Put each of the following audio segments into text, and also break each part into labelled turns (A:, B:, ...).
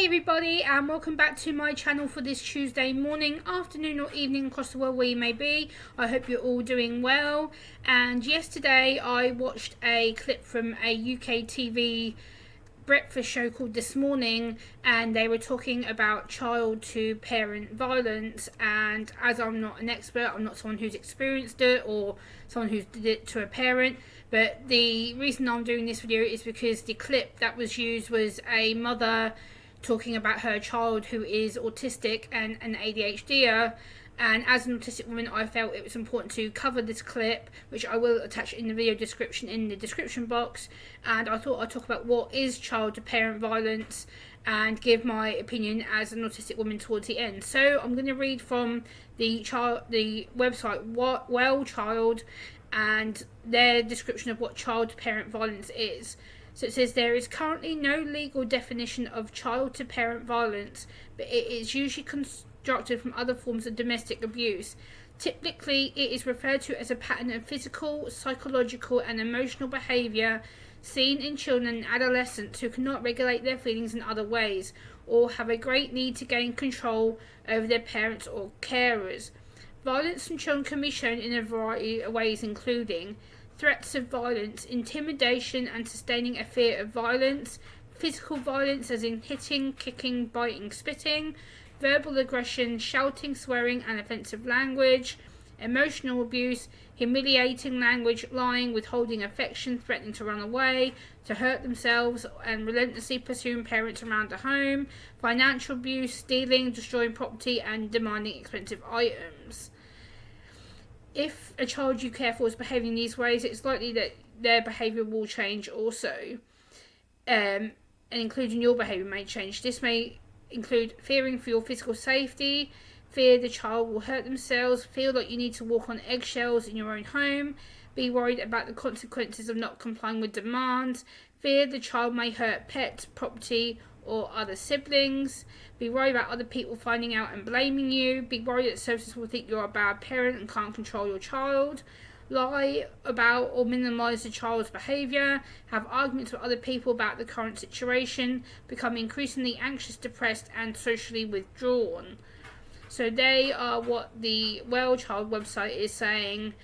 A: Hey everybody, and welcome back to my channel for this Tuesday morning, afternoon or evening across the world where you may be. I hope you're all doing well. And yesterday I watched a clip from a UK TV breakfast show called This Morning, and they were talking about child to parent violence. And as I'm not an expert, I'm not someone who's experienced it or someone who's did it to a parent, but the reason I'm doing this video is because the clip that was used was a mother talking about her child who is autistic and an ADHDer. And as an autistic woman, I felt it was important to cover this clip, which I will attach in the video description in the description box. And I thought I'd talk about what is child to parent violence and give my opinion as an autistic woman towards the end. So I'm going to read from the website Well Child and their description of what child to parent violence is. So it says there is currently no legal definition of child to parent violence, but it is usually constructed from other forms of domestic abuse. Typically, it is referred to as a pattern of physical, psychological, and emotional behaviour seen in children and adolescents who cannot regulate their feelings in other ways, or have a great need to gain control over their parents or carers. Violence from children can be shown in a variety of ways, including threats of violence, intimidation and sustaining a fear of violence, physical violence as in hitting, kicking, biting, spitting, verbal aggression, shouting, swearing and offensive language, emotional abuse, humiliating language, lying, withholding affection, threatening to run away, to hurt themselves and relentlessly pursuing parents around the home, financial abuse, stealing, destroying property and demanding expensive items. If a child you care for is behaving in these ways, it's likely that their behaviour will change also, and including your behaviour may change. This may include fearing for your physical safety, fear the child will hurt themselves, feel like you need to walk on eggshells in your own home, be worried about the consequences of not complying with demands, fear the child may hurt pets, property or other siblings, be worried about other people finding out and blaming you, be worried that services will think you're a bad parent and can't control your child, lie about or minimise the child's behaviour, have arguments with other people about the current situation, become increasingly anxious, depressed and socially withdrawn. So they are what the Well Child website is saying,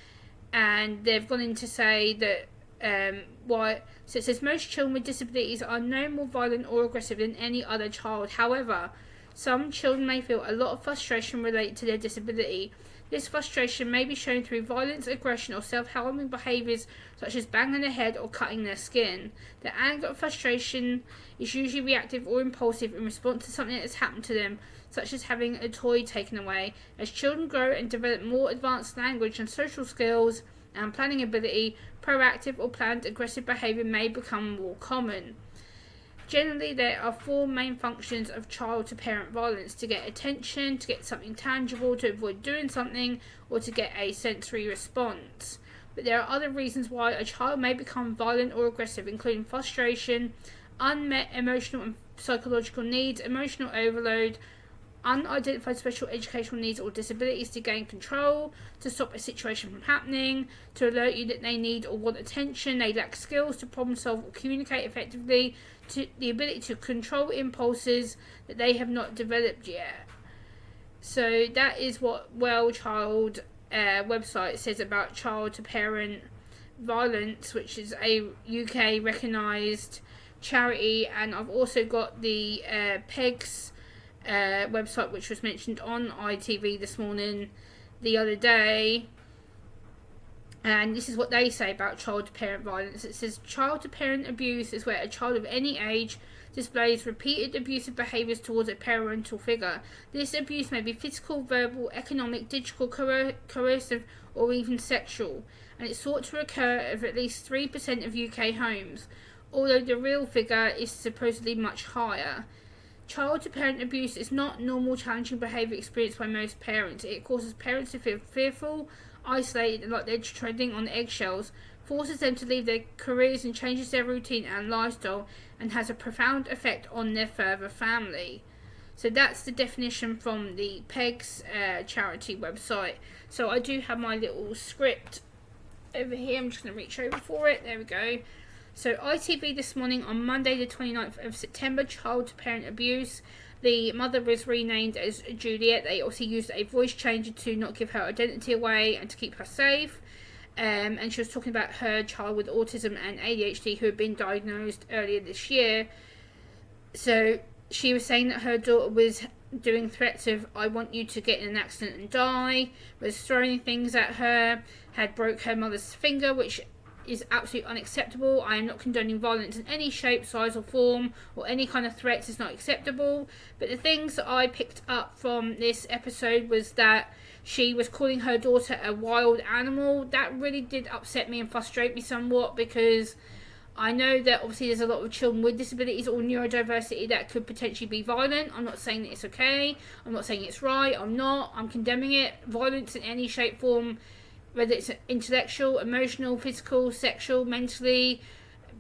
A: and they've gone in to say that so it says most children with disabilities are no more violent or aggressive than any other child. However, some children may feel a lot of frustration related to their disability. This frustration may be shown through violence, aggression or self-harming behaviours such as banging their head or cutting their skin. The anger or frustration is usually reactive or impulsive in response to something that has happened to them, such as having a toy taken away. As children grow and develop more advanced language and social skills and planning ability, proactive or planned aggressive behaviour may become more common. Generally, there are four main functions of child to parent violence: to get attention, to get something tangible, to avoid doing something, or to get a sensory response. But there are other reasons why a child may become violent or aggressive, including frustration, unmet emotional and psychological needs, emotional overload, unidentified special educational needs or disabilities to gain control, to stop a situation from happening, to alert you that they need or want attention, they lack skills to problem solve or communicate effectively, to the ability to control impulses that they have not developed yet. So that is what Well Child website says about child to parent violence, which is a UK recognised charity. And I've also got the PEGS website, which was mentioned on ITV this morning the other day, and this is what they say about child to parent violence. It says child to parent abuse is where a child of any age displays repeated abusive behaviours towards a parental figure. This abuse may be physical, verbal, economic, digital, coercive or even sexual, and it's thought to occur of at least 3% of UK homes, although the real figure is supposedly much higher. Child to parent abuse is not normal, challenging behaviour experienced by most parents. It causes parents to feel fearful, isolated and like they're treading on eggshells, forces them to leave their careers and changes their routine and lifestyle, and has a profound effect on their further family. So that's the definition from the PEGS charity website. So I do have my little script over here. I'm just going to reach over for it. There we go. So ITV this morning on Monday the 29th of September, child to parent abuse. The mother was renamed as Juliet. They also used a voice changer to not give her identity away and to keep her safe. And she was talking about her child with autism and ADHD who had been diagnosed earlier this year. So she was saying that her daughter was doing threats of, I want you to get in an accident and die, was throwing things at her, had broke her mother's finger, which is absolutely unacceptable. I am not condoning violence in any shape, size or form, or any kind of threats. It's not acceptable. But the things that I picked up from this episode was that she was calling her daughter a wild animal. That really did upset me and frustrate me somewhat, because I know that obviously there's a lot of children with disabilities or neurodiversity that could potentially be violent. I'm not saying that it's okay. I'm not saying it's right. I'm condemning it. Violence in any shape, form, whether it's intellectual, emotional, physical, sexual, mentally,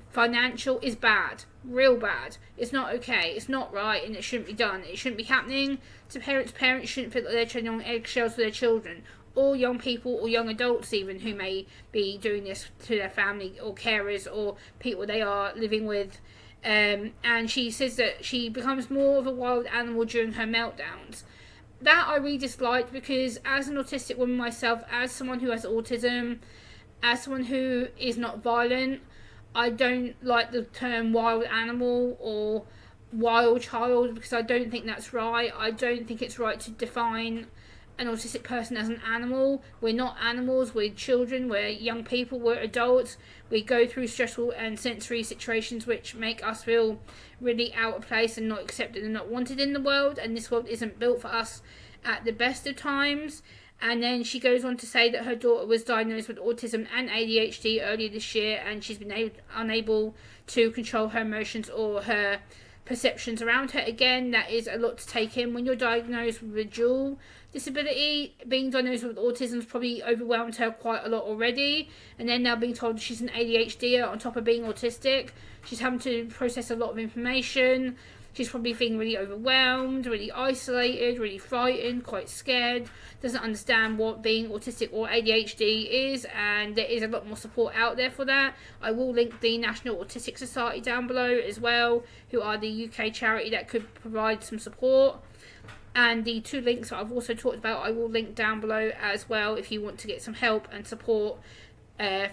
A: financial, is bad. Real bad. It's not okay. It's not right, and it shouldn't be done. It shouldn't be happening to parents. Parents shouldn't feel like they're treading on eggshells for their children. Or young people, or young adults even, who may be doing this to their family or carers or people they are living with. And she says that she becomes more of a wild animal during her meltdowns. That I really disliked, because as an autistic woman myself, as someone who has autism, as someone who is not violent, I don't like the term wild animal or wild child, because I don't think that's right. I don't think it's right to define an autistic person as an animal. We're not animals, we're children, we're young people, we're adults. We go through stressful and sensory situations which make us feel really out of place and not accepted and not wanted in the world, and this world isn't built for us at the best of times. And then she goes on to say that her daughter was diagnosed with autism and ADHD earlier this year, and she's been unable to control her emotions or her perceptions around her. Again, that is a lot to take in. When you're diagnosed with a dual disability, being diagnosed with autism has probably overwhelmed her quite a lot already, and then now being told she's an ADHD on top of being autistic, she's having to process a lot of information. She's probably feeling really overwhelmed, really isolated, really frightened, quite scared, doesn't understand what being autistic or ADHD is, and there is a lot more support out there for that. I will link the National Autistic Society down below as well, who are the UK charity that could provide some support. And the two links that I've also talked about, I will link down below as well if you want to get some help and support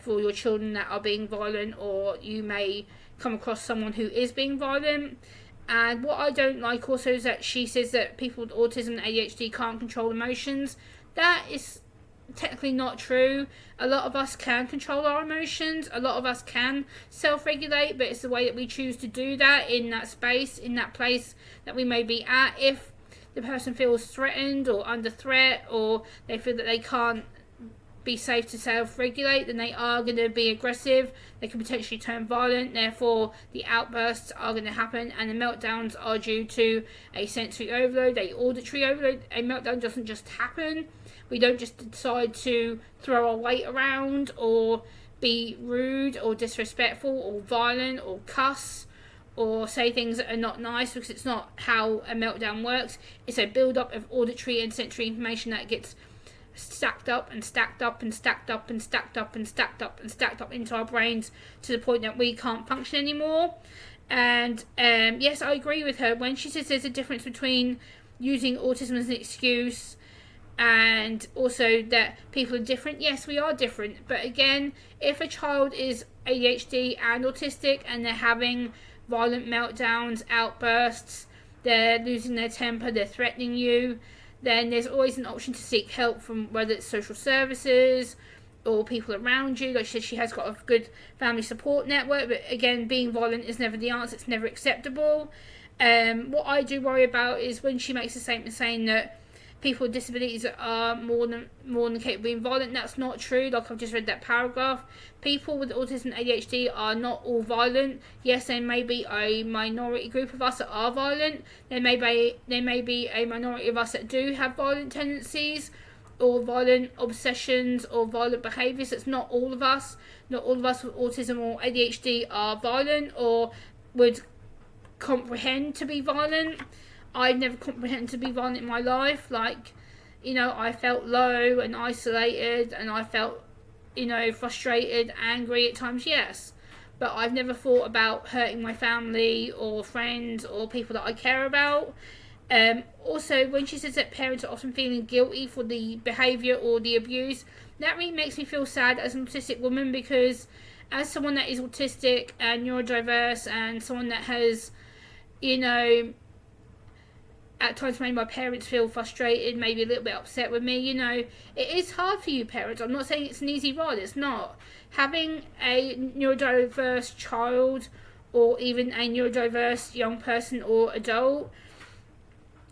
A: for your children that are being violent, or you may come across someone who is being violent. And what I don't like also is that she says that people with autism and ADHD can't control emotions. That is technically not true. A lot of us can control our emotions. A lot of us can self-regulate, but it's the way that we choose to do that in that space, in that place that we may be at. If the person feels threatened or under threat, or they feel that they can't be safe to self-regulate, then they are going to be aggressive. They can potentially turn violent. Therefore, the outbursts are going to happen, and the meltdowns are due to a sensory overload, a auditory overload. A meltdown doesn't just happen. We don't just decide to throw our weight around or be rude or disrespectful or violent or cuss or say things that are not nice, because it's not how a meltdown works. It's a build-up of auditory and sensory information that gets stacked up and stacked up and stacked up and stacked up and stacked up and stacked up into our brains to the point that we can't function anymore. And yes, I agree with her when she says there's a difference between using autism as an excuse and also that people are different. Yes, we are different, but again, if a child is ADHD and autistic and they're having violent meltdowns, outbursts, they're losing their temper, they're threatening you, then there's always an option to seek help from whether it's social services or people around you. Like she said, she has got a good family support network, but again, being violent is never the answer. It's never acceptable. What I do worry about is when she makes a statement saying that people with disabilities are more than capable of being violent. That's not true. Like I've just read that paragraph. People with autism and ADHD are not all violent. Yes, there may be a minority group of us that are violent. There may be a minority of us that do have violent tendencies or violent obsessions or violent behaviours. It's not all of us. Not all of us with autism or ADHD are violent or would comprehend to be violent. I've never comprehended to be violent in my life. Like, I felt low and isolated, and I felt, frustrated, angry at times, yes. but I've never thought about hurting my family or friends or people that I care about. Also, when she says that parents are often feeling guilty for the behaviour or the abuse, that really makes me feel sad as an autistic woman, because as someone that is autistic and neurodiverse and someone that has, you know, at times made my parents feel frustrated, maybe a little bit upset with me, you know, it is hard for you parents. I'm not saying it's an easy ride, it's not. Having a neurodiverse child or even a neurodiverse young person or adult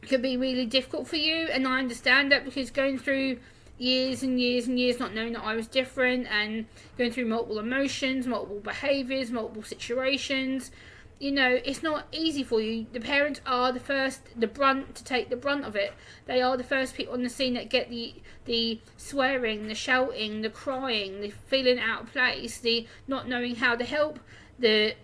A: could be really difficult for you, and I understand that, because going through years and years and years not knowing that I was different and going through multiple emotions, multiple behaviours, multiple situations, you know, it's not easy for you. The parents are the brunt to take the brunt of it. They are the first people on the scene that get the swearing, the shouting, the crying, the feeling out of place, the not knowing how to help the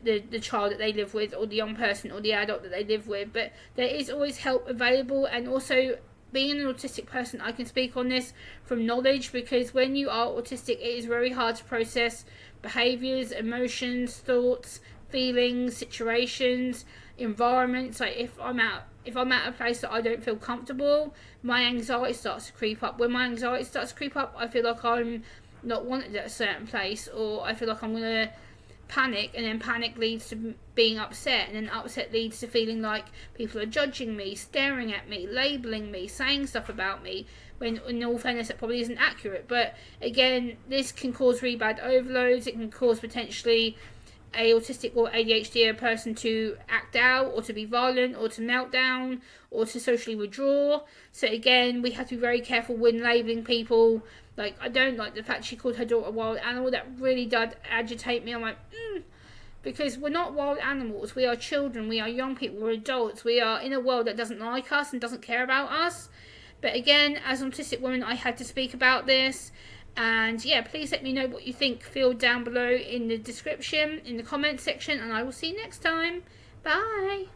A: child that they live with, or the young person or the adult that they live with. But there is always help available, and also being an autistic person, I can speak on this from knowledge, because when you are autistic, it is very hard to process behaviours, emotions, thoughts, feelings, situations, environments. Like if I'm at a place that I don't feel comfortable, my anxiety starts to creep up. When my anxiety starts to creep up, I feel like I'm not wanted at a certain place, or I feel like I'm gonna panic, and then panic leads to being upset, and then upset leads to feeling like people are judging me, staring at me, labelling me, saying stuff about me, when in all fairness that probably isn't accurate. But again, this can cause really bad overloads. It can cause potentially a autistic or ADHD person to act out, or to be violent, or to melt down, or to socially withdraw. So again, we have to be very careful when labelling people. Like, I don't like the fact she called her daughter a wild animal. That really did agitate me. I'm like, because we're not wild animals. We are children. We are young people. We're adults. We are in a world that doesn't like us and doesn't care about us. But again, as an autistic woman, I had to speak about this. And yeah, please let me know what you think. Feel down below in the description, in the comment section, and I will see you next time. Bye.